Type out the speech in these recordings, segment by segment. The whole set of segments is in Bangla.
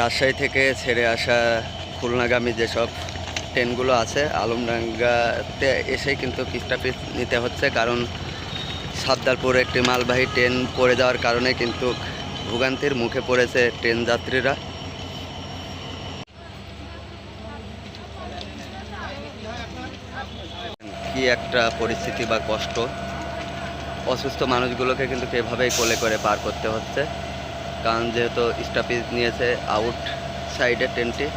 রাজশাহী থেকে ছেড়ে আসা খুলনাগামী যেসব ট্রেনগুলো আছে আলমডাঙ্গাতে এসেই কিন্তু স্টপেজ নিতে হচ্ছে, কারণ সাবদারপুর একটি মালবাহী ট্রেন পড়ে যাওয়ার কারণে কিন্তু ভোগান্তির মুখে পড়েছে ট্রেন যাত্রীরা। কি একটা পরিস্থিতি বা কষ্ট, অসুস্থ মানুষগুলোকে কিন্তু এভাবেই কোলে করে পার করতে হচ্ছে, কারণ যেহেতু স্টপেজ নিয়েছে আউট সাইডে ট্রেনটি।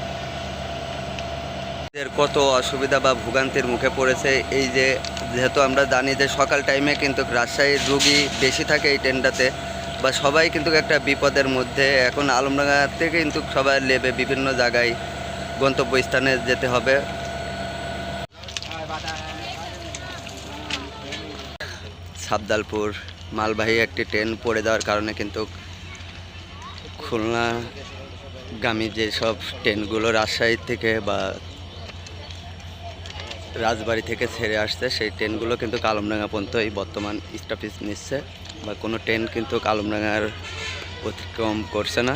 এর কত অসুবিধা বা ভোগান্তির মুখে পড়েছে। এই যে যেহেতু আমরা জানি যে সকাল টাইমে কিন্তু রাজশাহীর রুগী বেশি থাকে এই ট্রেনটাতে, বা সবাই কিন্তু একটা বিপদের মধ্যে। এখন আলমডাঙ্গা থেকে কিন্তু সবাই লেবে বিভিন্ন জায়গায় গন্তব্যস্থানে যেতে হবে। সাবদালপুর মালবাহী একটি ট্রেন পড়ে যাওয়ার কারণে কিন্তু খুলনাগামী যেসব ট্রেনগুলো রাজশাহী থেকে বা রাজবাড়ী থেকে ছেড়ে আসছে সেই ট্রেনগুলো কিন্তু আলমডাঙ্গা পর্যন্তই বর্তমান স্টপেজ নিচ্ছে, বা কোনো ট্রেন কিন্তু আলমডাঙ্গার অতিক্রম করছে না।